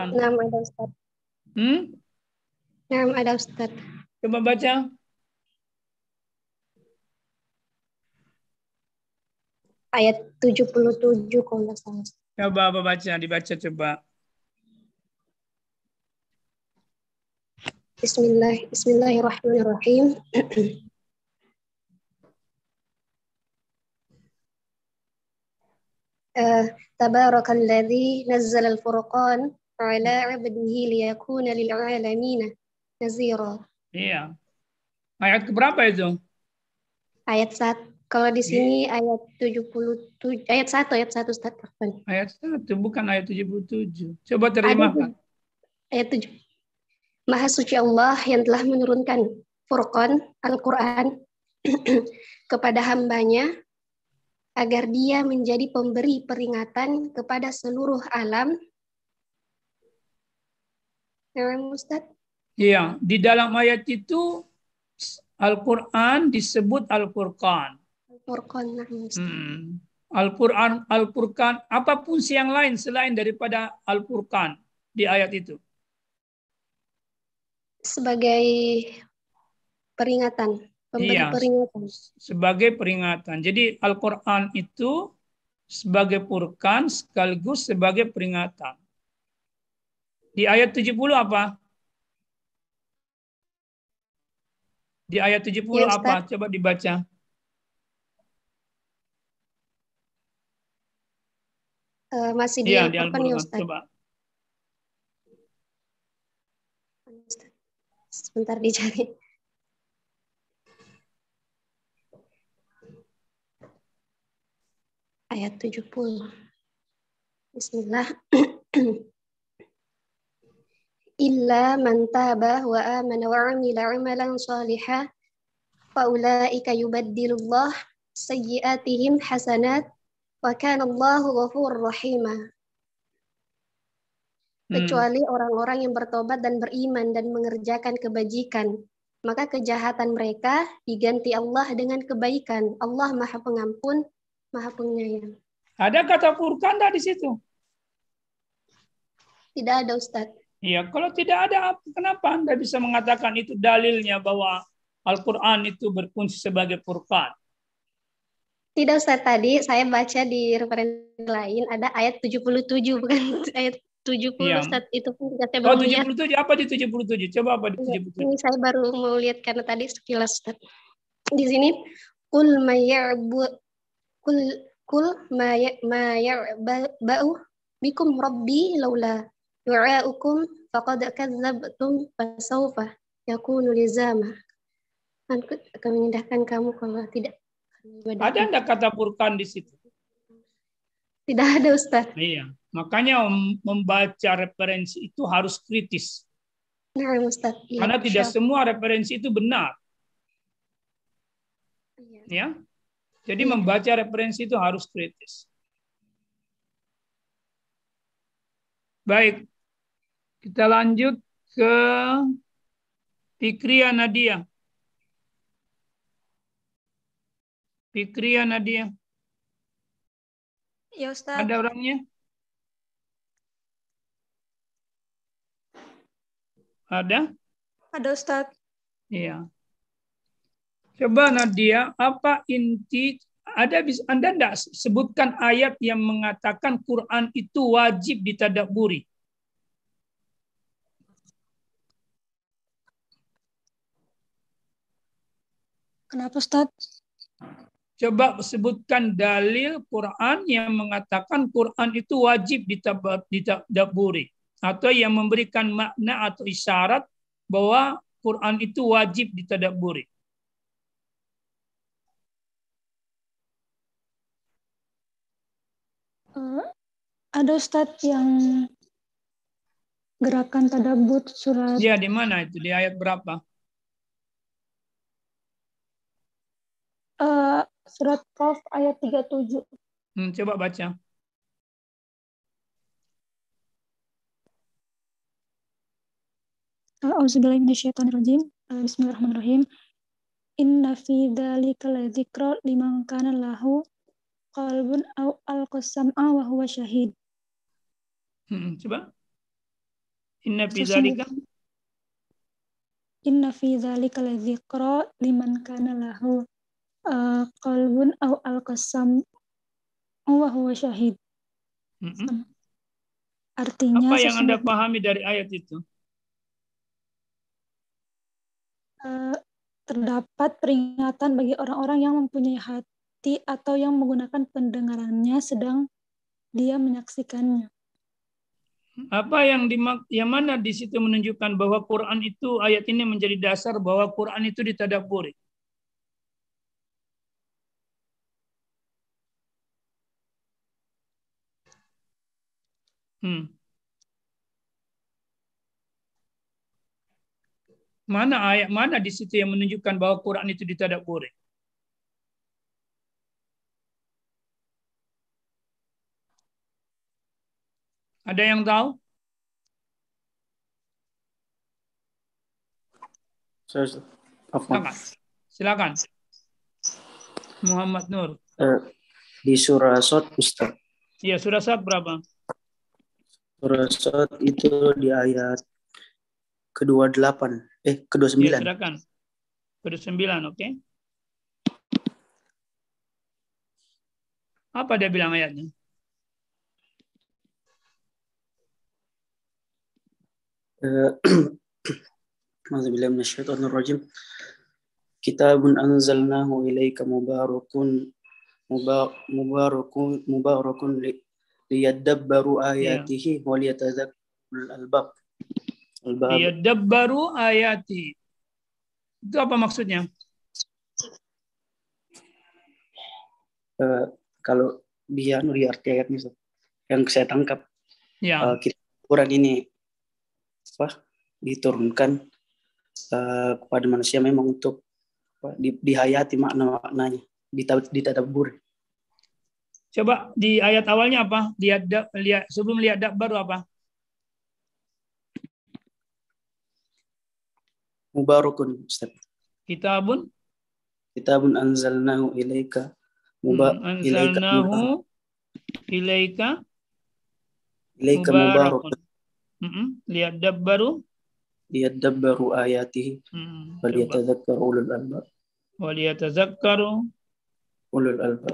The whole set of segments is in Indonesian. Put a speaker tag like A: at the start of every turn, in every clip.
A: Al-Quran.
B: Naam ada Ustaz. Naam ada Ustaz.
A: Coba baca.
B: Ayat 77 kalau nggak salah.
A: Coba baca, dibaca coba.
B: Bismillahirrahmanirrahim. Tabarakalladzi nazzala al-furqan ala 'abdihi liyakuna lil 'alamin nazira.
A: Iya. Ayat keberapa itu?
B: Ayat 1. Kalau di sini ayat 77, ayat 1 Ustaz.
A: Ayat 1 bukan ayat 77. Coba terjemahkan.
B: Ayat 7. Maha suci Allah yang telah menurunkan Furqan Al-Quran kepada hambanya agar dia menjadi pemberi peringatan kepada seluruh alam. Ustaz?
A: Iya, di dalam ayat itu Al-Quran disebut Al-Furqan.
B: Al-Furqan.
A: Al-Furqan, apa fungsi yang lain selain daripada Al-Furqan di ayat itu?
B: Sebagai peringatan, pemberi peringatan.
A: Sebagai peringatan. Jadi Al-Quran itu sebagai Furqan sekaligus sebagai peringatan. Di ayat 70 apa? Di ayat 70
B: ya,
A: apa? Coba dibaca.
B: Masih di Al-Furqan ya Ustaz.
A: Coba.
B: Sebentar dicari. Ayat 70. Bismillah. Illa man taba wa amana wa amila amalan shalihan fa ulaika yubaddilullah sayyi'atihim hasanat wa kana Allahu ghafurur rahima. Kecuali orang-orang yang bertobat dan beriman dan mengerjakan kebajikan, maka kejahatan mereka diganti Allah dengan kebaikan. Allah Maha Pengampun, Maha Penyayang.
A: Ada kata Furqan di situ?
B: Tidak ada, Ustaz.
A: Iya, kalau tidak ada, kenapa Anda bisa mengatakan itu dalilnya bahwa Al-Quran itu berfungsi sebagai Furqan?
B: Tidak, Ustaz. Tadi saya baca di referensi lain ada ayat 77, bukan ayat 70, iya. Ustaz. Itu pun saya baru lihat.
A: 77, apa di 77? Coba apa di 77?
B: Ini saya baru mau lihat karena tadi sekilas, Ustaz. Di sini, Kul ma'ya'ba'u bikum rabbi laula du'a'ukum faqad kadzdzabtum fasawfa yakunu lizama. Aku akan menyindahkan kamu kalau tidak.
A: Ada enggak kata Furqan di situ?
B: Tidak ada, Ustaz.
A: Iya, makanya membaca referensi itu harus kritis.
B: Nah, Ustaz. Iya,
A: karena tidak semua referensi itu benar. Ya. Jadi membaca referensi itu harus kritis. Baik. Kita lanjut ke Fikriya Nadia. Fikriya Nadia.
C: Ya, Ustaz.
A: Ada orangnya? Ada?
C: Ada, Ustaz.
A: Iya. Coba Nadia, apa inti Anda enggak sebutkan ayat yang mengatakan Quran itu wajib ditadabburi?
C: Kenapa, Ustaz?
A: Coba sebutkan dalil Quran yang mengatakan Quran itu wajib ditadabburi atau yang memberikan makna atau isyarat bahwa Quran itu wajib ditadabburi.
C: Ada Ustadz yang gerakan tadabbur surat.
A: Ya, di mana itu? Di ayat berapa?
C: Surat Qaf ayat 37.
A: Coba baca.
C: A'udzubillahi minasyaitonirrajim. Bismillahirrahmanirrahim. Inna fi dzalika ladzikra liman kana lahu qalbun aw alqasam'a wa huwa syahid.
A: Coba. Inna fi dzalika
C: Inna fi dzalika ladzikra liman kana lahu qalbun aw alqasam wa huwa syahid. Artinya
A: apa yang Anda pahami dari ayat itu?
C: Terdapat peringatan bagi orang-orang yang mempunyai hati atau yang menggunakan pendengarannya sedang dia menyaksikannya.
A: Apa yang mana di situ menunjukkan bahwa Quran itu, ayat ini menjadi dasar bahwa Quran itu ditadabburi? Mana ayat mana di situ yang menunjukkan bahwa Quran itu ditadabburi? Ada yang tahu? Silakan. Muhammad Nur.
D: Di surah Shad, Ustaz.
A: Iya, surah Shad berapa?
D: Surah Shad itu di ayat ke-28, ke-29.
A: Ya, silakan. Ke-29, oke. Apa dia bilang ayatnya?
D: A'udzubillahi minasyaitonir rajim. Kitabun anzalnahu ilaika mubarakun liyadabbaru ayatihi wa liyatadhakkarul albab.
A: Liyadabbaru ayati. Itu apa maksudnya?
D: Kalau dia di arti ayatnya yang saya tangkap, Quran ini diturunkan kepada manusia memang untuk dihayati makna-maknanya, ditadabbur.
A: Coba di ayat awalnya apa? Sebelum lihat baru apa?
D: Mubarakun, Ustaz.
A: Kitabun
D: anzalnahu ilaika
A: ilaika
D: mubarakun.
A: Liyadabbaru
D: ayatihi wa liyatadhakkaru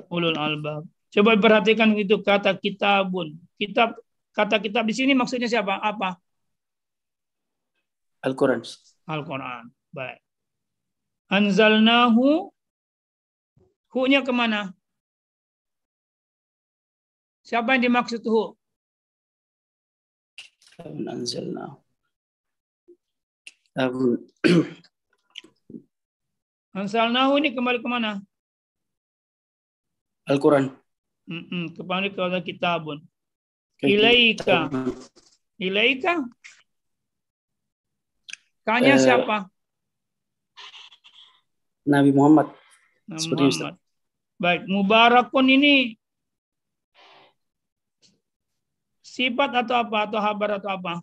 D: ulul albab.
A: Coba perhatikan itu kata kitabun. Kata kitab di sini maksudnya siapa? Apa?
D: Al-Quran.
A: Al-Quran. Baik. Anzalnahu. Hu-nya kemana? Siapa yang dimaksud hu?
D: Anzalnahu.
A: Anzalnahu ini kembali kemana?
D: Al-Quran.
A: Kembali ke kitabun. Ilaika. Ilaika? Kanya siapa?
D: Nabi Muhammad.
A: Muhammad. Baik, mubarakun ini sifat atau apa? Atau habar atau apa?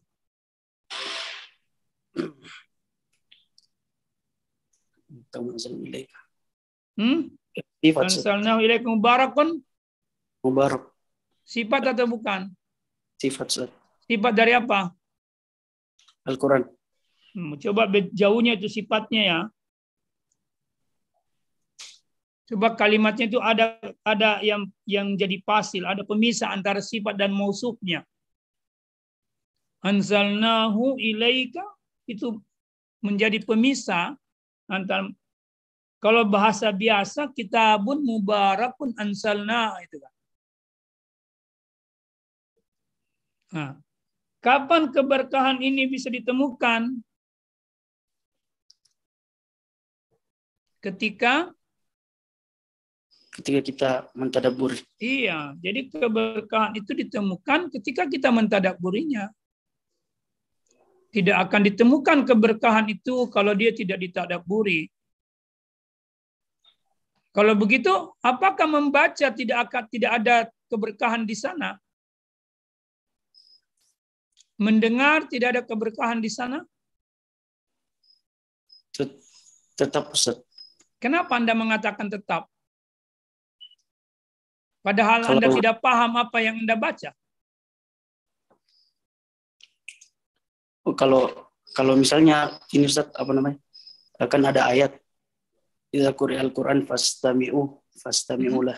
A: Anzalnahu ilaika mubarakun.
D: Mubarak.
A: Sifat atau bukan?
D: Sifat.
A: Sifat dari apa?
D: Al-Quran.
A: Coba jauhnya itu sifatnya ya. Coba kalimatnya itu ada yang jadi pasil, ada pemisah antara sifat dan mausufnya. Anzalnahu ilaika itu menjadi pemisah antara, kalau bahasa biasa kitabun mubarakun anzalna itu kan. Nah, kapan keberkahan ini bisa ditemukan? Ketika
D: kita mentadabbur.
A: Iya, jadi keberkahan itu ditemukan ketika kita mentadabburinya. Tidak akan ditemukan keberkahan itu kalau dia tidak ditadabburi. Kalau begitu, apakah membaca tidak ada keberkahan di sana? Mendengar tidak ada keberkahan di sana?
D: Tetap, Ustaz.
A: Kenapa Anda mengatakan tetap? Padahal
D: Kalau
A: Anda tidak paham apa yang Anda baca.
D: kalau misalnya ini Ustaz, apa namanya? Akan ada ayat idza quri'al Qur'an fastami'ulah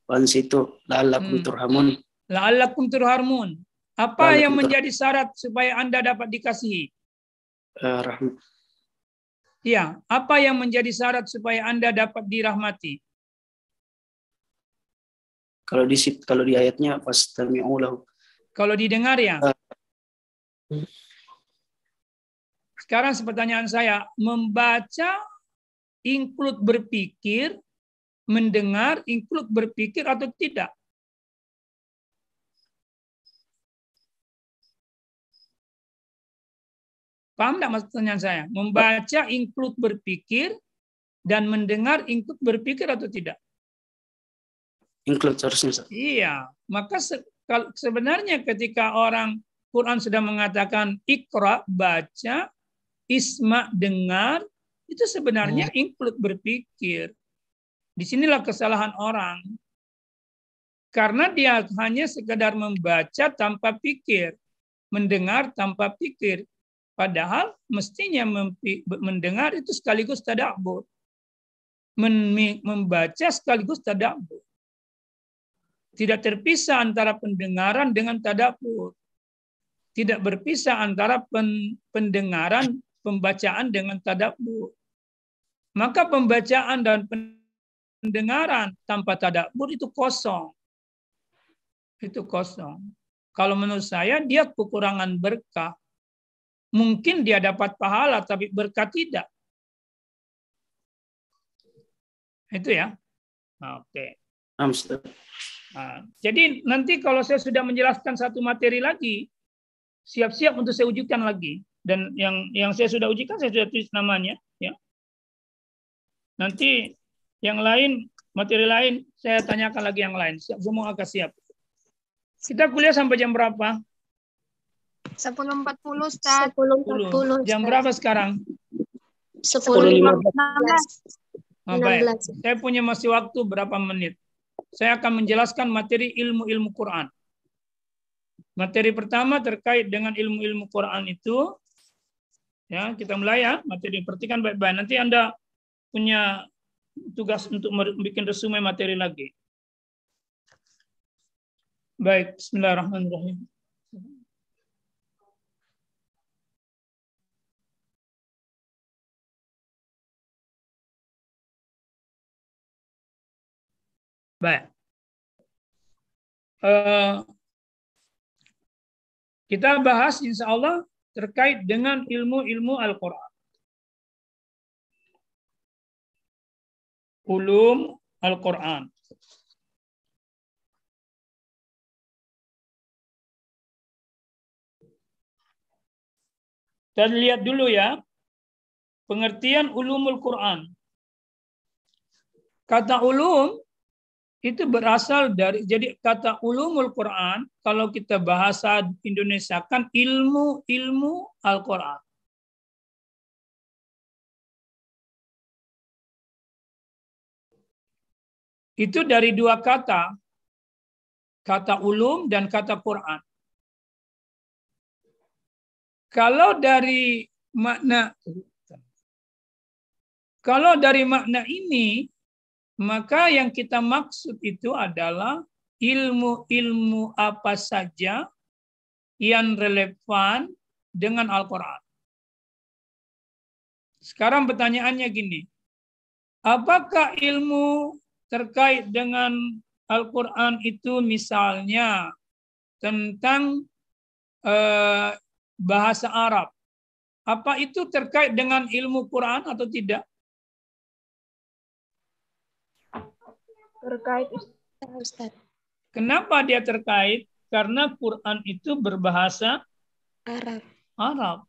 D: wansitu la'allakum turhamun.
A: La'allakum turhamun. Apa yang menjadi syarat supaya Anda dapat dikasihi?
D: Rahmat.
A: Ya, apa yang menjadi syarat supaya Anda dapat dirahmati?
D: Kalau di ayatnya fastami'ulahu.
A: Kalau didengar ya. Sekarang pertanyaan saya, membaca include berpikir, mendengar include berpikir atau tidak? Paham tidak maksud pertanyaan saya? Membaca include berpikir dan mendengar include berpikir atau tidak?
D: Include harusnya.
A: Iya, maka sebenarnya ketika orang Quran sudah mengatakan ikra, baca, isma, dengar, itu sebenarnya include berpikir. Disinilah kesalahan orang. Karena dia hanya sekedar membaca tanpa pikir, mendengar tanpa pikir. Padahal mestinya mendengar itu sekaligus tadabbur. Membaca sekaligus tadabbur. Tidak terpisah antara pendengaran dengan tadabbur. Tidak berpisah antara pendengaran, pembacaan dengan tadabbur. Maka pembacaan dan pendengaran tanpa tadabbur itu kosong. Itu kosong. Kalau menurut saya dia kekurangan berkah. Mungkin dia dapat pahala tapi berkah tidak. Itu ya. Oke. Nah, jadi nanti kalau saya sudah menjelaskan satu materi lagi, siap-siap untuk saya ujikan lagi. Dan yang saya sudah ujikan, saya sudah tulis namanya. Ya. Nanti yang lain, materi lain, saya tanyakan lagi yang lain. Siap, semua agak siap. Kita kuliah sampai jam berapa?
B: 10.40, Ustaz. 10.40.
A: Jam berapa sekarang?
B: 10.15.
A: Baik. Saya punya masih waktu berapa menit. Saya akan menjelaskan materi ilmu-ilmu Quran. Materi pertama terkait dengan ilmu-ilmu Quran itu. Ya, kita mulai ya. Materi perhatikan baik-baik. Nanti Anda punya tugas untuk bikin resume materi lagi. Baik, bismillahirrahmanirrahim. Baik. Kita bahas insya Allah terkait dengan ilmu-ilmu Al-Quran. Ulum Al-Quran. Kita lihat dulu ya, pengertian ulumul Quran. Kata ulum itu berasal dari, jadi kata ulumul Quran, kalau kita bahasa Indonesia kan ilmu Al-Quran. Itu dari dua kata ulum dan kata Quran. Kalau dari makna ini, maka yang kita maksud itu adalah ilmu-ilmu apa saja yang relevan dengan Al-Quran. Sekarang pertanyaannya gini, apakah ilmu terkait dengan Al-Quran itu misalnya tentang bahasa Arab, apa itu terkait dengan ilmu Quran atau tidak?
B: Terkait, Ustaz.
A: Kenapa dia terkait? Karena Quran itu berbahasa Arab.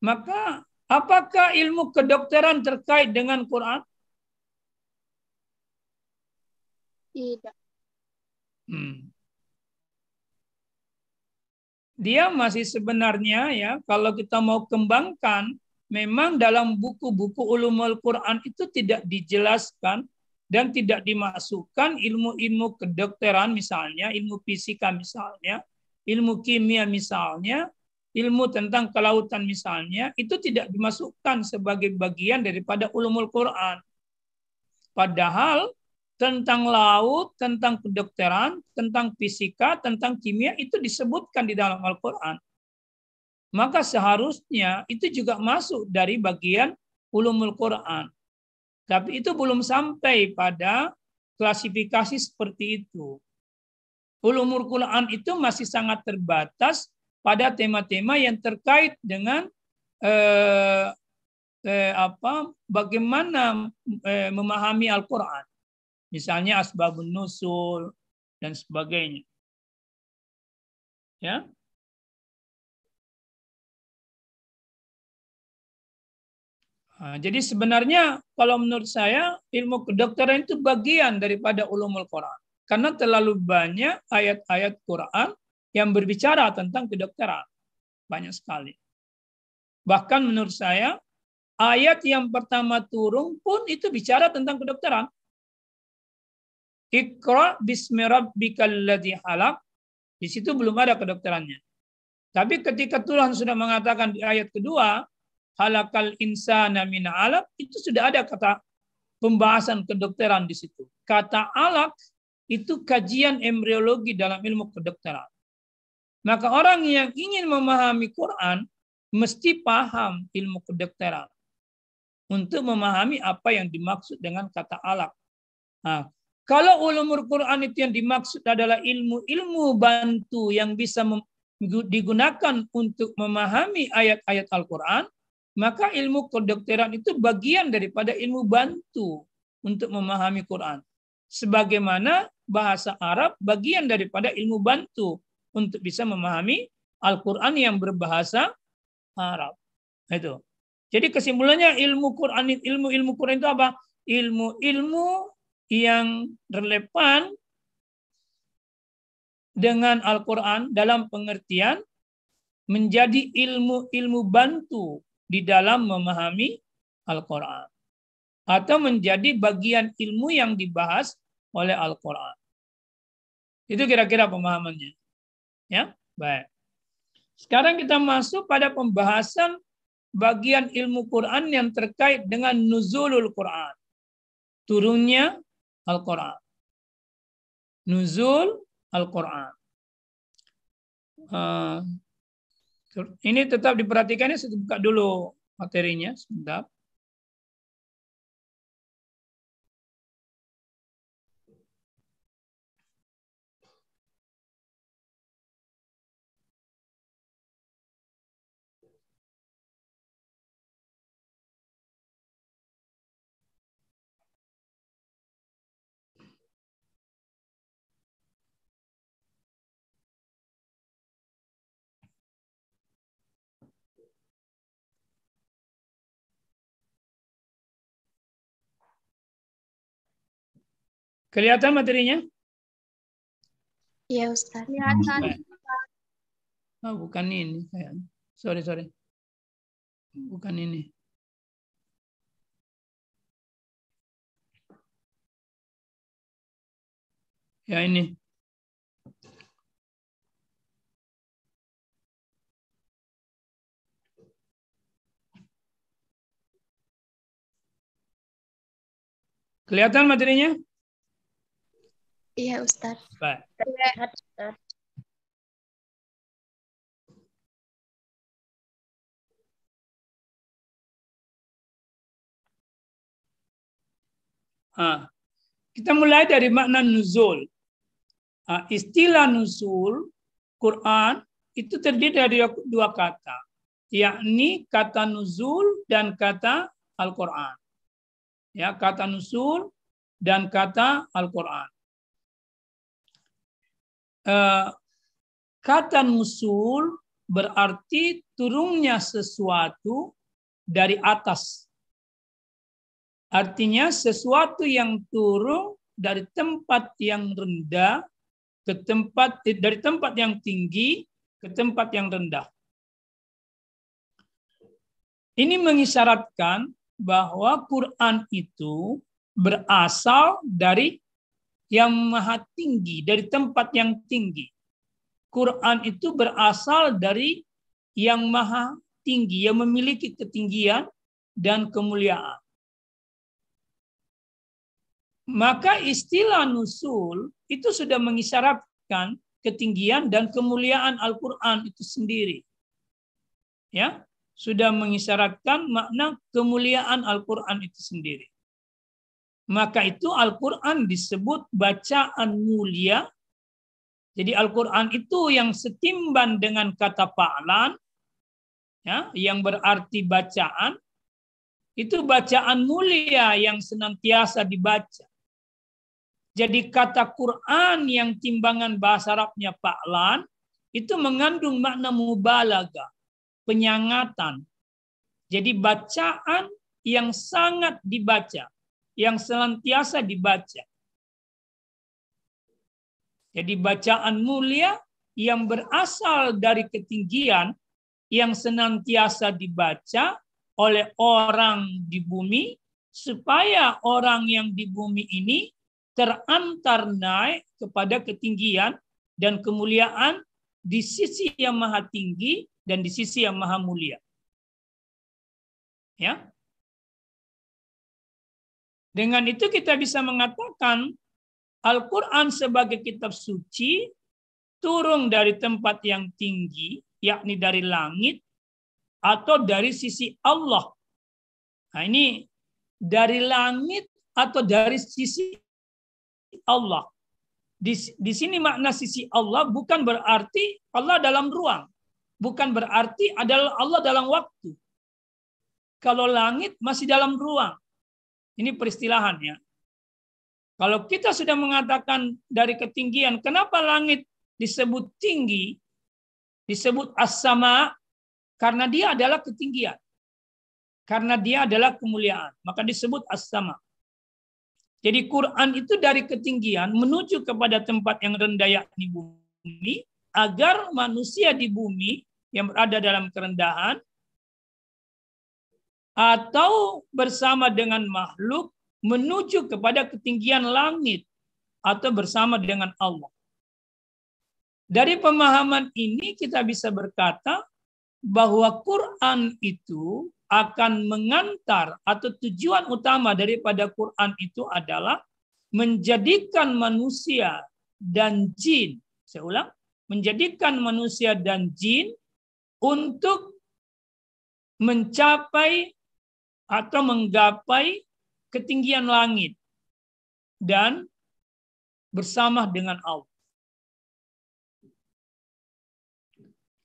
A: Maka apakah ilmu kedokteran terkait dengan Quran?
B: Tidak.
A: Dia masih sebenarnya ya, kalau kita mau kembangkan, memang dalam buku-buku ulumul Quran itu tidak dijelaskan dan tidak dimasukkan ilmu-ilmu kedokteran misalnya, ilmu fisika misalnya, ilmu kimia misalnya, ilmu tentang kelautan misalnya, itu tidak dimasukkan sebagai bagian daripada ulumul Quran. Padahal tentang laut, tentang kedokteran, tentang fisika, tentang kimia itu disebutkan di dalam Al-Quran. Maka seharusnya itu juga masuk dari bagian ulumul Quran. Tapi itu belum sampai pada klasifikasi seperti itu. Ulumul Quran itu masih sangat terbatas pada tema-tema yang terkait dengan bagaimana memahami Al-Quran. Misalnya asbabun nusul dan sebagainya. Ya. Nah, jadi sebenarnya kalau menurut saya ilmu kedokteran itu bagian daripada ulumul Quran. Karena terlalu banyak ayat-ayat Quran yang berbicara tentang kedokteran. Banyak sekali. Bahkan menurut saya ayat yang pertama turun pun itu bicara tentang kedokteran. Iqra bismi rabbikal ladzi khalaq. Di situ belum ada kedokterannya. Tapi ketika Tuhan sudah mengatakan di ayat kedua, halakal insana min 'alaq, itu sudah ada kata pembahasan kedokteran di situ. Kata alaq itu kajian embriologi dalam ilmu kedokteran. Maka orang yang ingin memahami Quran mesti paham ilmu kedokteran untuk memahami apa yang dimaksud dengan kata alaq. Nah, kalau ulumul Quran itu yang dimaksud adalah ilmu-ilmu bantu yang bisa digunakan untuk memahami ayat-ayat Al-Quran, maka ilmu kedokteran itu bagian daripada ilmu bantu untuk memahami Quran. Sebagaimana bahasa Arab bagian daripada ilmu bantu untuk bisa memahami Al-Quran yang berbahasa Arab. Itu. Jadi kesimpulannya ilmu Quran itu apa? Ilmu-ilmu yang relevan dengan Al-Quran dalam pengertian menjadi ilmu-ilmu bantu di dalam memahami Al-Quran. Atau menjadi bagian ilmu yang dibahas oleh Al-Quran. Itu kira-kira pemahamannya. Ya, baik. Sekarang kita masuk pada pembahasan bagian ilmu Quran yang terkait dengan nuzulul Quran. Turunnya Al-Quran. Nuzul Al-Quran. Ini tetap diperhatikannya, saya buka dulu materinya sebentar. Kelihatan materinya?
B: Iya, Ustaz.
E: Kelihatan.
A: Oh, bukan ini. Sorry. Bukan ini. Ya ini. Kelihatan materinya?
B: Iya, Ustaz.
A: Baik.
E: Terlihat, Ustaz.
A: Kita mulai dari makna nuzul. Istilah nuzul Quran itu terdiri dari dua kata, yakni kata nuzul dan kata Al-Quran. Ya, kata nuzul dan kata Al-Quran. Kata nuzul berarti turunnya sesuatu dari atas. Artinya sesuatu yang turun dari tempat yang rendah ke dari tempat yang tinggi ke tempat yang rendah. Ini mengisyaratkan bahwa Quran itu berasal dari yang maha tinggi, dari tempat yang tinggi. Quran itu berasal dari yang maha tinggi, yang memiliki ketinggian dan kemuliaan. Maka istilah nuzul itu sudah mengisyaratkan ketinggian dan kemuliaan Al-Quran itu sendiri. Ya, sudah mengisyaratkan makna kemuliaan Al-Quran itu sendiri. Maka itu Al-Quran disebut bacaan mulia. Jadi Al-Quran itu yang setimbang dengan kata fa'lan, ya, yang berarti bacaan, itu bacaan mulia yang senantiasa dibaca. Jadi kata Quran yang timbangan bahasa Arabnya fa'lan, itu mengandung makna mubalaghah, penyangatan. Jadi bacaan yang sangat dibaca, yang senantiasa dibaca. Jadi bacaan mulia yang berasal dari ketinggian yang senantiasa dibaca oleh orang di bumi, supaya orang yang di bumi ini terantar naik kepada ketinggian dan kemuliaan di sisi yang maha tinggi dan di sisi yang maha mulia. Ya. Dengan itu kita bisa mengatakan Al-Quran sebagai kitab suci turun dari tempat yang tinggi, yakni dari langit, atau dari sisi Allah. Nah, ini dari langit atau dari sisi Allah. Di sini makna sisi Allah bukan berarti Allah dalam ruang. Bukan berarti adalah Allah dalam waktu. Kalau langit masih dalam ruang. Ini peristilahannya. Kalau kita sudah mengatakan dari ketinggian, kenapa langit disebut tinggi, disebut as-sama? Karena dia adalah ketinggian. Karena dia adalah kemuliaan. Maka disebut as-sama. Jadi Quran itu dari ketinggian menuju kepada tempat yang rendah yakni bumi, agar manusia di bumi yang berada dalam kerendahan atau bersama dengan makhluk menuju kepada ketinggian langit atau bersama dengan Allah. Dari pemahaman ini kita bisa berkata bahwa Quran itu akan mengantar, atau tujuan utama daripada Quran itu adalah menjadikan manusia dan jin, saya ulang, menjadikan manusia dan jin untuk mencapai atau menggapai ketinggian langit dan bersama dengan Allah.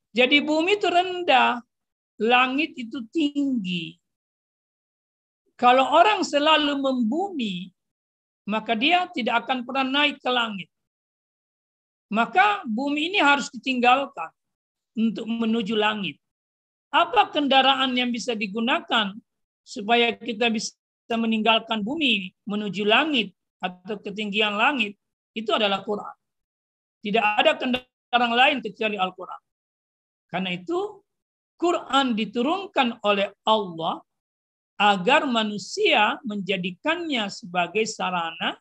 A: Jadi bumi itu rendah, langit itu tinggi. Kalau orang selalu membumi, maka dia tidak akan pernah naik ke langit. Maka bumi ini harus ditinggalkan untuk menuju langit. Apa kendaraan yang bisa digunakan supaya kita bisa meninggalkan bumi menuju langit atau ketinggian langit? Itu adalah Quran. Tidak ada kendaraan lain kecuali Al-Quran. Karena itu Quran diturunkan oleh Allah agar manusia menjadikannya sebagai sarana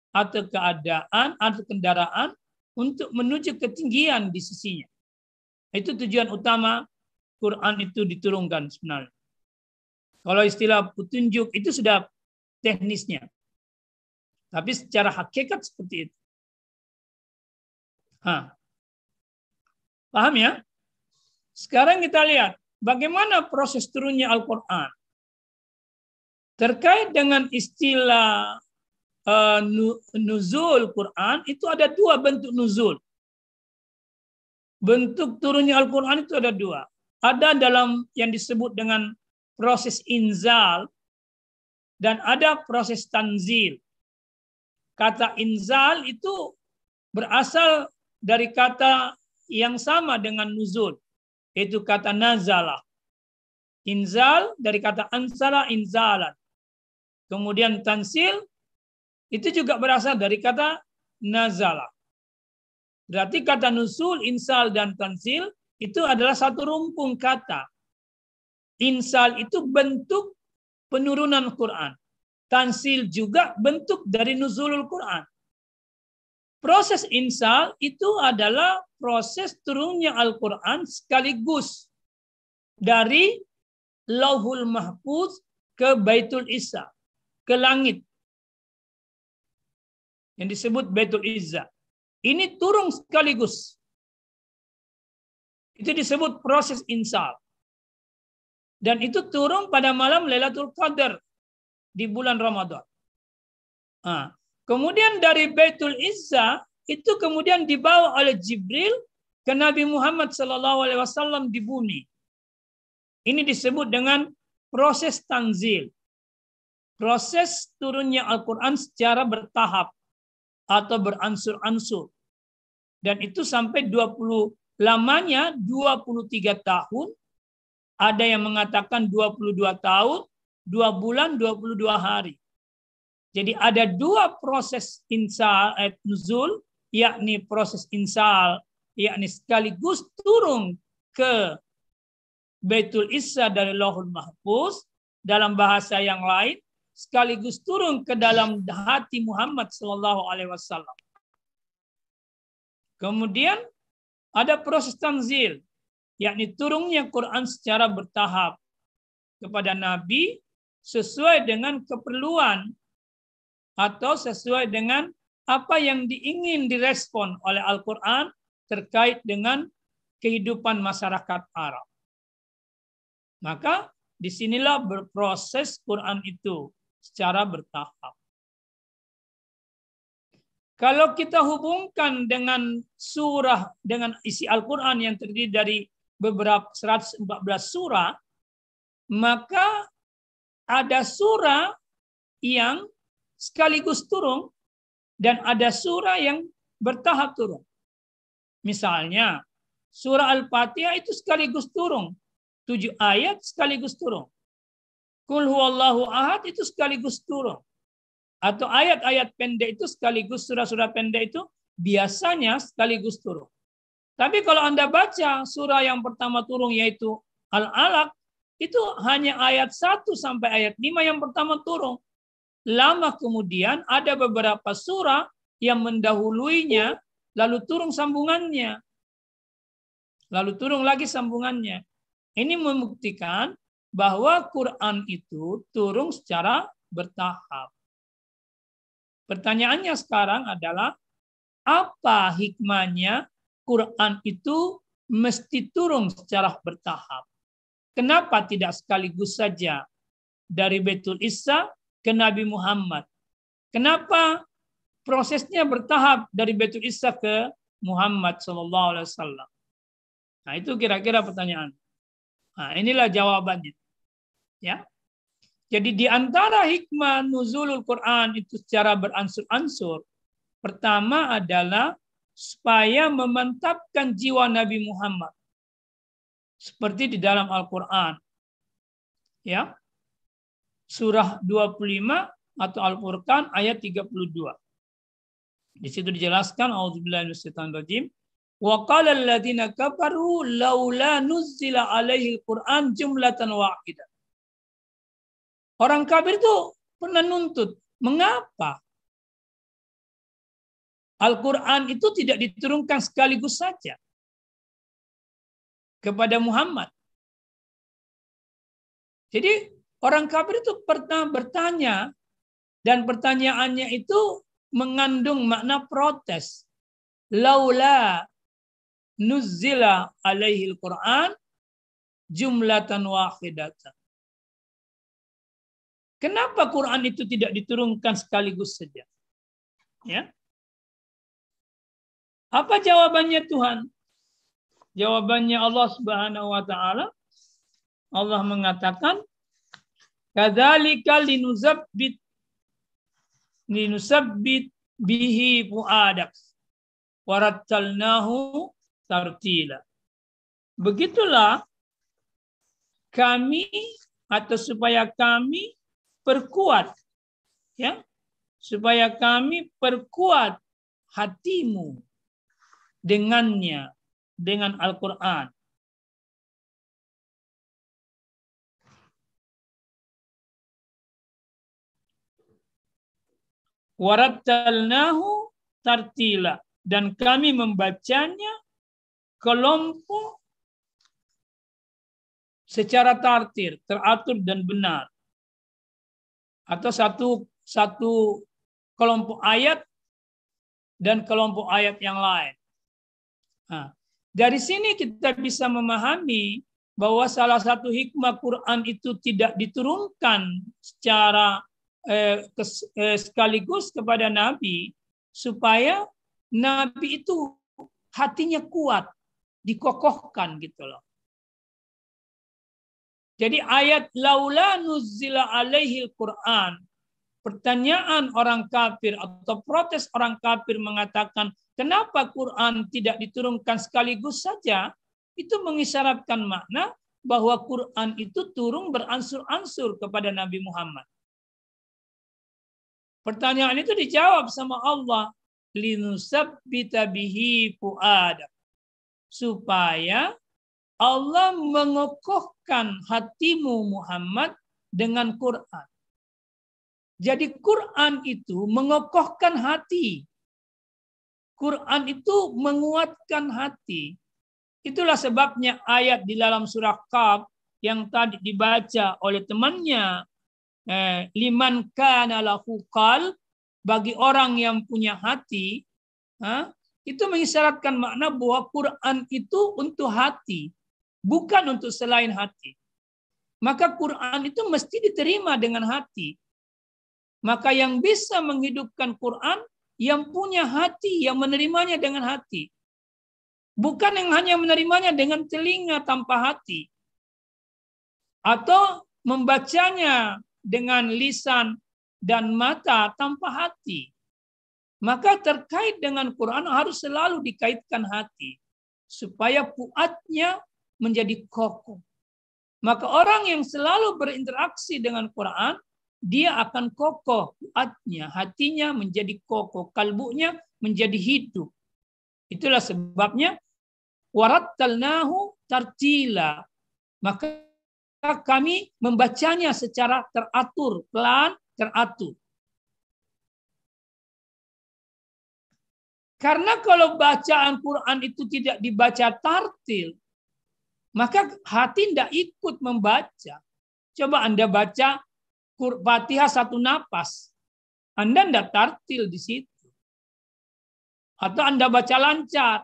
A: atau keadaan atau kendaraan untuk menuju ketinggian di sisinya. Itu tujuan utama Quran itu diturunkan sebenarnya. Kalau istilah petunjuk itu sudah teknisnya. Tapi secara hakikat seperti itu. Paham ya? Sekarang kita lihat bagaimana proses turunnya Al-Quran. Terkait dengan istilah nuzul Quran, itu ada dua bentuk nuzul. Bentuk turunnya Al-Quran itu ada dua. Ada dalam yang disebut dengan proses inzal dan ada proses tanzil. Kata inzal itu berasal dari kata yang sama dengan nuzul. Itu kata nazala. Inzal dari kata ansala, inzalan. Kemudian tansil itu juga berasal dari kata nazala. Berarti kata nusul, insal, dan tansil itu adalah satu rumpun kata. Insal itu bentuk penurunan Quran. Tansil juga bentuk dari nuzulul Quran. Proses insal itu adalah proses turunnya Al-Quran sekaligus dari Lauhul Mahfuz ke Baitul Izza, ke langit. Yang disebut Baitul Izza. Ini turun sekaligus. Itu disebut proses insal. Dan itu turun pada malam Lailatul Qadar di bulan Ramadan. Nah, kemudian dari Baitul Izza itu kemudian dibawa oleh Jibril ke Nabi Muhammad SAW di bumi. Ini disebut dengan proses tanzil. Proses turunnya Al-Quran secara bertahap atau beransur-ansur. Dan itu sampai 23 tahun. Ada yang mengatakan 22 tahun, 2 bulan, 22 hari. Jadi ada 2 proses insal nuzul, yakni proses insal, yakni sekaligus turun ke Baitul Izza dari Lauhul Mahfuz, dalam bahasa yang lain sekaligus turun ke dalam hati Muhammad SAW. Kemudian ada proses tanzil, yakni turunnya Quran secara bertahap kepada Nabi sesuai dengan keperluan atau sesuai dengan apa yang diingin direspon oleh Al-Quran terkait dengan kehidupan masyarakat Arab. Maka disinilah berproses Quran itu secara bertahap. Kalau kita hubungkan dengan surah, dengan isi Al-Quran yang terdiri dari beberapa 114 surah, maka ada surah yang sekaligus turun dan ada surah yang bertahap turun. Misalnya, surah Al-Fatihah itu sekaligus turun. 7 ayat sekaligus turun. Qul huwallahu ahad itu sekaligus turun. Atau ayat-ayat pendek itu sekaligus, surah-surah pendek itu biasanya sekaligus turun. Tapi kalau Anda baca surah yang pertama turun yaitu Al-Alaq, itu hanya ayat 1 sampai ayat 5 yang pertama turun. Lama kemudian ada beberapa surah yang mendahuluinya, lalu turun sambungannya. Lalu turun lagi sambungannya. Ini membuktikan bahwa Quran itu turun secara bertahap. Pertanyaannya sekarang adalah, apa hikmahnya Quran itu mesti turun secara bertahap? Kenapa tidak sekaligus saja dari Baitul Izza ke Nabi Muhammad? Kenapa prosesnya bertahap dari Baitul Izza ke Muhammad SAW? Nah, itu kira-kira pertanyaan. Nah, inilah jawabannya. Ya. Jadi di antara hikmah nuzulul Quran itu secara beransur-ansur, pertama adalah supaya memantapkan jiwa Nabi Muhammad. Seperti di dalam Al-Quran. Ya. Surah 25 atau Al-Furqan ayat 32. Di situ dijelaskan, auzubillahi minasyaitonir rajim. Wa qala alladziina kafaru laula nuzzila alaihi al-Qur'an jumlatan wahidah. Orang kafir itu pernah nuntut, mengapa Al-Quran itu tidak diturunkan sekaligus saja kepada Muhammad. Jadi orang kafir itu pernah bertanya, dan pertanyaannya itu mengandung makna protes. Laula nuzzila alaihi al-Quran jumlatan wahidatan. Kenapa Quran itu tidak diturunkan sekaligus saja? Ya. Apa jawabannya Tuhan? Jawabannya Allah Subhanahu wa taala. Allah mengatakan, kadzalika linusabbit bihi fuadak warattalnahu tartila. Begitulah kami, atau supaya kami perkuat, ya, supaya kami perkuat hatimu dengannya, dengan Al-Quran. Warattalnahu tartila, dan kami membacanya kelompok secara tartil, teratur dan benar. Atau satu kelompok ayat dan kelompok ayat yang lain. Nah, dari sini kita bisa memahami bahwa salah satu hikmah Quran itu tidak diturunkan secara sekaligus kepada Nabi, supaya Nabi itu hatinya kuat, dikokohkan gitu loh. Jadi ayat laula nuzila alaihil Quran, pertanyaan orang kafir atau protes orang kafir mengatakan kenapa Quran tidak diturunkan sekaligus saja, itu mengisyaratkan makna bahwa Quran itu turun beransur-ansur kepada Nabi Muhammad. Pertanyaan itu dijawab sama Allah, linusabbita bihi fuadak, supaya Allah mengokohkan hatimu Muhammad dengan Quran. Jadi Quran itu mengokohkan hati. Quran itu menguatkan hati. Itulah sebabnya ayat di dalam surah Qaf yang tadi dibaca oleh temannya, liman kana lahu qalb, bagi orang yang punya hati, itu mengisyaratkan makna bahwa Quran itu untuk hati, bukan untuk selain hati. Maka Quran itu mesti diterima dengan hati. Maka yang bisa menghidupkan Quran, yang punya hati, yang menerimanya dengan hati. Bukan yang hanya menerimanya dengan telinga tanpa hati. Atau membacanya dengan lisan dan mata tanpa hati. Maka terkait dengan Quran harus selalu dikaitkan hati. Supaya puatnya menjadi kokoh. Maka orang yang selalu berinteraksi dengan Quran, dia akan kokoh puatnya, hatinya menjadi kokoh, kalbunya menjadi hidup. Itulah sebabnya warattalnahu tartila. Maka kami membacanya secara teratur, pelan, teratur. Karena kalau bacaan Quran itu tidak dibaca tartil, maka hati tidak ikut membaca. Coba Anda baca Fatihah satu napas, Anda tidak tartil di situ. Atau Anda baca lancar,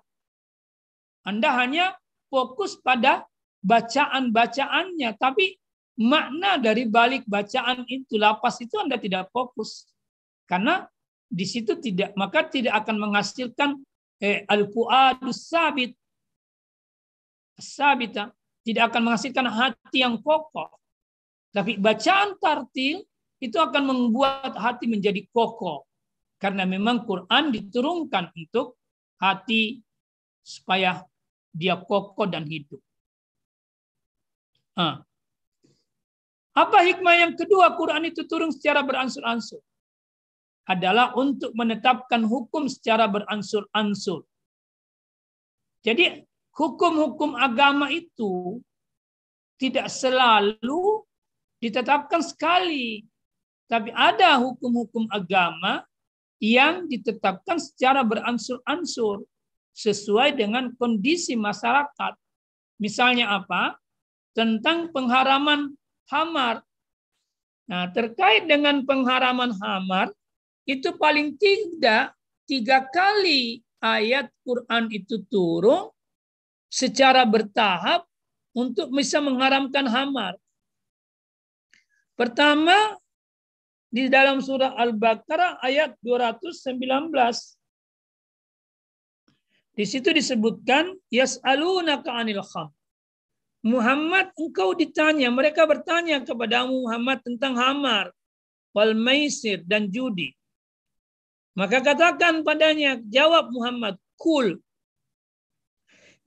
A: Anda hanya fokus pada bacaan-bacaannya, tapi makna dari balik bacaan itu, lapas itu Anda tidak fokus. Karena di situ tidak, maka tidak akan menghasilkan al-fuadus sabit. Sabita, tidak akan menghasilkan hati yang kokoh. Tapi bacaan tartil itu akan membuat hati menjadi kokoh. Karena memang Quran diturunkan untuk hati supaya dia kokoh dan hidup. Apa hikmah yang kedua Quran itu turun secara beransur-ansur? Adalah untuk menetapkan hukum secara beransur-ansur. Jadi hukum-hukum agama itu tidak selalu ditetapkan sekali. Tapi ada hukum-hukum agama yang ditetapkan secara beransur-ansur sesuai dengan kondisi masyarakat. Misalnya apa? Tentang pengharaman khamar. Nah, terkait dengan pengharaman khamar, itu paling tidak 3 kali ayat Quran itu turun secara bertahap untuk bisa mengharamkan khamar. Pertama, di dalam surah Al-Baqarah ayat 219. Di situ disebutkan, yas'alunaka 'anil khamr. Muhammad, engkau ditanya, mereka bertanya kepadamu Muhammad tentang khamar, wal maisir dan judi. Maka katakan padanya, jawab Muhammad, kul.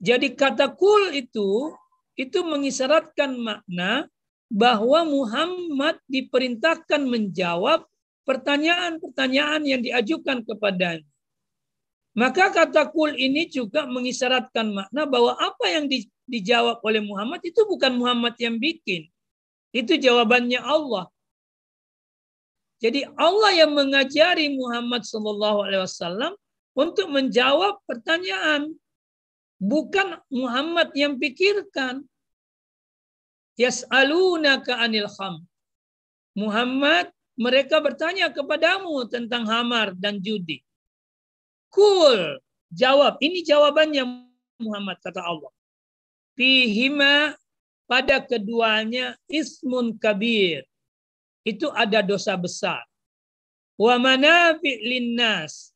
A: Jadi kata kul itu mengisyaratkan makna bahwa Muhammad diperintahkan menjawab pertanyaan-pertanyaan yang diajukan kepadanya. Maka kata kul ini juga mengisyaratkan makna bahwa apa yang dijawab oleh Muhammad itu bukan Muhammad yang bikin. Itu jawabannya Allah. Jadi Allah yang mengajari Muhammad SAW untuk menjawab pertanyaan. Bukan Muhammad yang pikirkan. Yas'alunaka 'anil khamr. Muhammad, mereka bertanya kepadamu tentang khamar dan judi. Kul, jawab. Ini jawabannya Muhammad, kata Allah. Fihima, pada keduanya ismun kabir. Itu ada dosa besar. Wa manafi' linnas.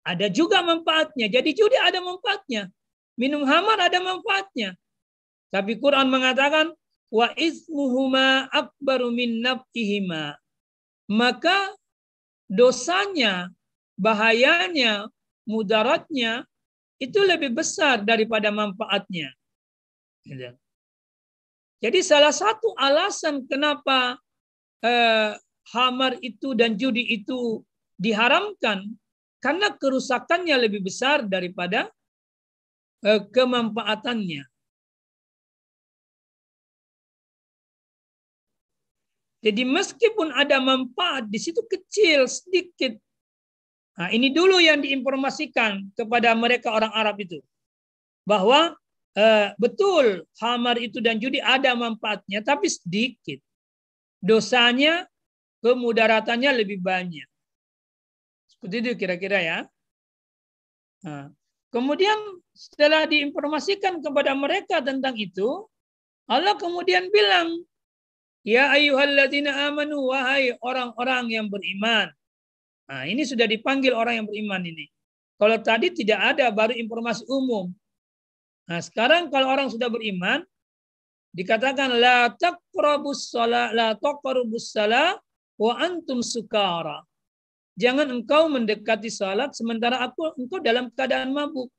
A: Ada juga manfaatnya. Jadi judi ada manfaatnya. Minum khamar ada manfaatnya. Tapi Quran mengatakan wa ismuhuma akbaru min naf'ihima. Maka dosanya, bahayanya, mudaratnya itu lebih besar daripada manfaatnya. Jadi salah satu alasan kenapa khamar itu dan judi itu diharamkan karena kerusakannya lebih besar daripada kemanfaatannya. Jadi meskipun ada manfaat di situ kecil sedikit. Nah, ini dulu yang diinformasikan kepada mereka orang Arab itu bahwa betul khamar itu dan judi ada manfaatnya tapi sedikit. Dosanya, kemudaratannya lebih banyak. Seperti itu kira-kira ya. Nah, kemudian setelah diinformasikan kepada mereka tentang itu, Allah kemudian bilang, ya ayyuhalladzina amanu, wahai orang-orang yang beriman. Nah, ini sudah dipanggil orang yang beriman ini. Kalau tadi tidak ada, baru informasi umum. Nah, sekarang kalau orang sudah beriman, dikatakan la taqrabus shalah, la taqrabus shalah wa antum sukara. Jangan engkau mendekati salat sementara engkau dalam keadaan mabuk.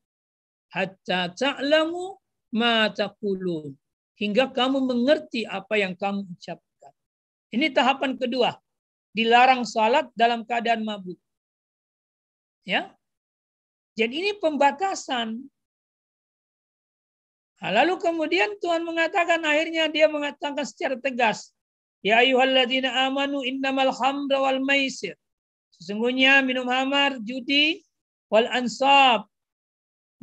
A: Hatta ta'lamu ma taqulun. Hingga kamu mengerti apa yang kamu ucapkan. Ini tahapan kedua. Dilarang salat dalam keadaan mabuk. Ya. Jadi ini pembatasan. Nah, lalu kemudian Tuhan mengatakan, akhirnya dia mengatakan secara tegas. Ya ayyuhalladzina amanu innamal khamra wal maisir. Sesungguhnya minum khamar, judi, wal ansab.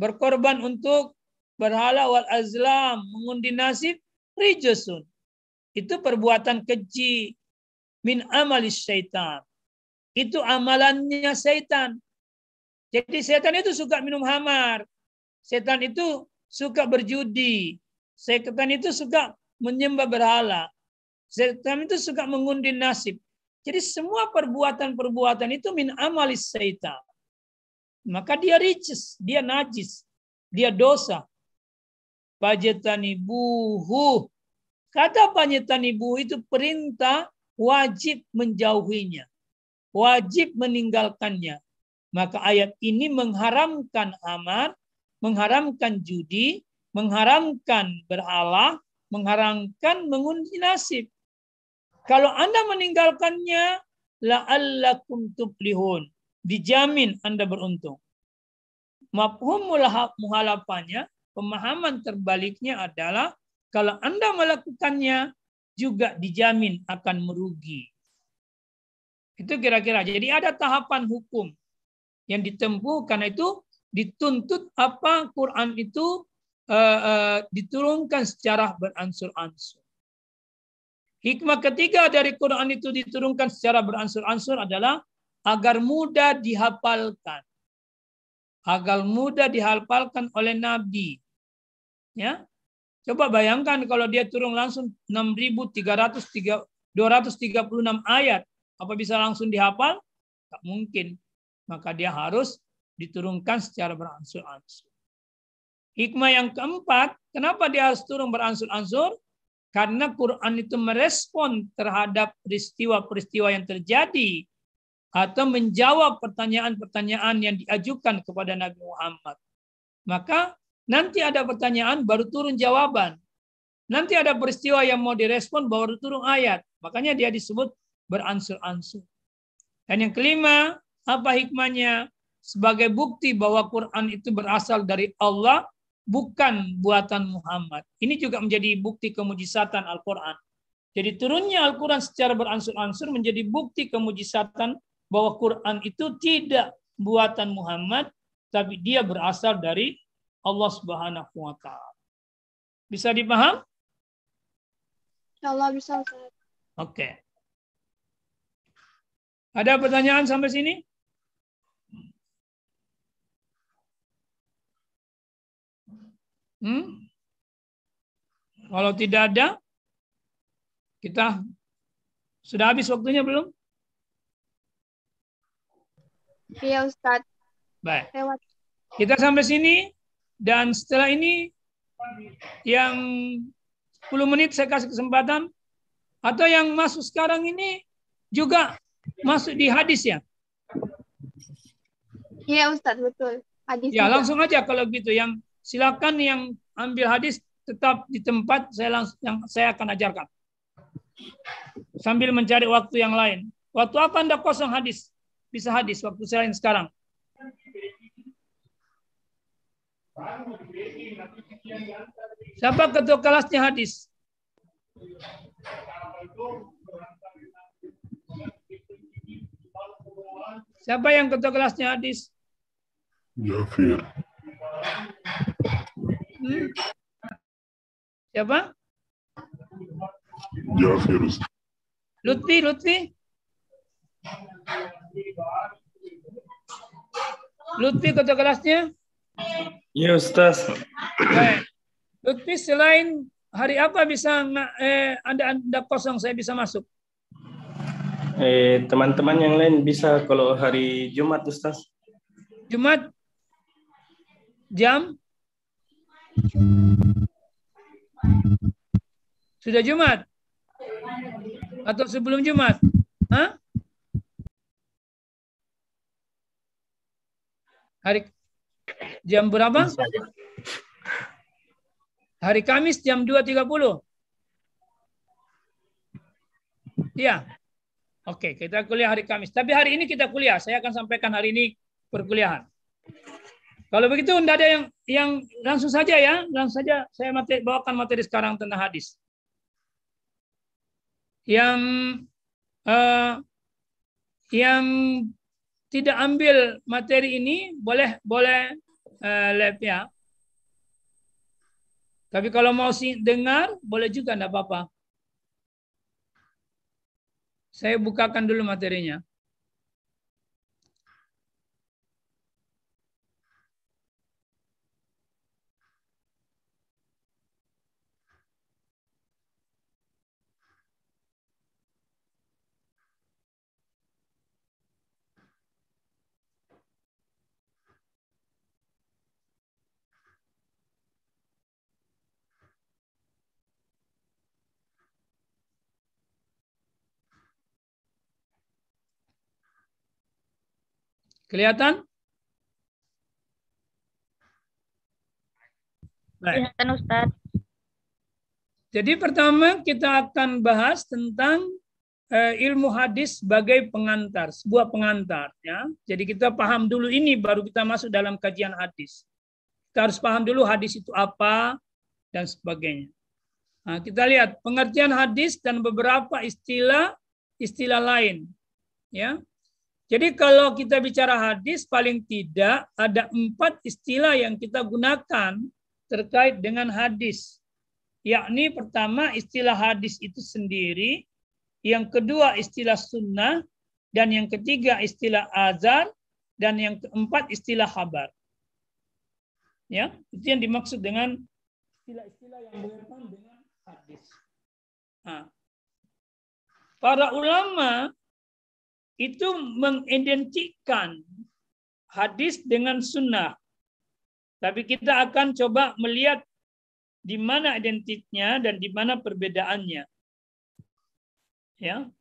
A: Berkorban untuk berhala, wal azlam, mengundi nasib, rijusun. Itu perbuatan keji. Min amalis syaitan. Itu amalannya setan. Jadi setan itu suka minum khamar. Setan itu suka berjudi. Setan itu suka menyembah berhala. Setan itu suka mengundi nasib. Jadi semua perbuatan-perbuatan itu min amalis syaitan. Maka dia ricis, dia najis, dia dosa. Fajtanibuhu. Kata fajtanibuhu itu perintah wajib menjauhinya. Wajib meninggalkannya. Maka ayat ini mengharamkan khamar, mengharamkan judi, mengharamkan berhala, mengharamkan mengundi nasib. Kalau Anda meninggalkannya, la'allakum tuflihun. Dijamin Anda beruntung. Mafhum muhalafannya, pemahaman terbaliknya adalah kalau Anda melakukannya, juga dijamin akan merugi. Itu kira-kira. Jadi ada tahapan hukum yang ditempuh, karena itu dituntut apa Quran itu diturunkan secara beransur-ansur. Hikmah ketiga dari Quran itu diturunkan secara beransur-ansur adalah agar mudah dihafalkan. Agar mudah dihafalkan oleh Nabi. Ya. Coba bayangkan kalau dia turun langsung 6.236 ayat. Apa bisa langsung dihafal? Tak mungkin. Maka dia harus diturunkan secara beransur-ansur. Hikmah yang keempat, kenapa dia harus turun beransur-ansur? Karena Quran itu merespon terhadap peristiwa-peristiwa yang terjadi atau menjawab pertanyaan-pertanyaan yang diajukan kepada Nabi Muhammad. Maka nanti ada pertanyaan baru turun jawaban. Nanti ada peristiwa yang mau direspon baru turun ayat. Makanya dia disebut beransur-ansur. Dan yang kelima, apa hikmahnya? Sebagai bukti bahwa Quran itu berasal dari Allah, bukan buatan Muhammad. Ini juga menjadi bukti kemujizatan Al-Quran. Jadi turunnya Al-Quran secara beransur-ansur menjadi bukti kemujizatan bahwa Quran itu tidak buatan Muhammad, tapi dia berasal dari Allah Subhanahu wa Ta'ala. Bisa dipaham?
B: Insyaallah bisa, Ustaz.
A: Oke. Ada pertanyaan sampai sini? Kalau tidak ada, kita sudah habis waktunya belum?
B: Iya, Ustaz.
A: Baik.
B: Lewat.
A: Kita sampai sini dan setelah ini yang 10 menit saya kasih kesempatan atau yang masuk sekarang ini juga masuk di hadis ya?
B: Iya, Ustaz, betul. Hadis
A: Ya,
B: juga.
A: langsung aja kalau gitu. Yang silakan yang ambil hadis tetap di tempat saya akan ajarkan. Sambil mencari waktu yang lain. Waktu apa Anda kosong hadis? Bisa hadis waktu selain sekarang. Siapa ketua kelasnya hadis? Siapa yang ketua kelasnya hadis?
E: Jafir.
A: Siapa?
E: Jafir.
A: Lutfi. Lutfi ketua kelasnya?
F: Iya, Ustaz.
A: Baik. Lutfi, selain hari apa bisa Anda kosong saya bisa masuk?
F: Teman-teman yang lain bisa kalau hari Jumat, Ustaz.
A: Jumat jam? Sudah Jumat? Atau sebelum Jumat? Hah? Hari jam berapa? Hari Kamis jam 2.30. Iya. Oke, kita kuliah hari Kamis. Tapi hari ini kita kuliah. Saya akan sampaikan hari ini perkuliahan. Kalau begitu tidak ada yang langsung saja ya. Langsung saja saya bawakan materi sekarang tentang hadis. Yang tidak ambil materi ini boleh live ya. Tapi kalau mau dengar boleh juga, tidak apa-apa. Saya bukakan dulu materinya. Kelihatan?
G: Kelihatan, Ustaz.
A: Jadi pertama kita akan bahas tentang ilmu hadis sebagai pengantar, sebuah pengantar. Ya. Jadi kita paham dulu ini, baru kita masuk dalam kajian hadis. Kita harus paham dulu hadis itu apa dan sebagainya. Nah, kita lihat pengertian hadis dan beberapa istilah lain. Ya. Jadi kalau kita bicara hadis, paling tidak ada 4 istilah yang kita gunakan terkait dengan hadis. Yakni pertama istilah hadis itu sendiri, yang kedua istilah sunnah, dan yang ketiga istilah azar, dan yang keempat istilah khabar. Ya, itu yang dimaksud dengan istilah-istilah yang berkaitan dengan hadis. Nah, para ulama itu mengidentikan hadis dengan sunnah. Tapi kita akan coba melihat di mana identiknya dan di mana perbedaannya. Ya.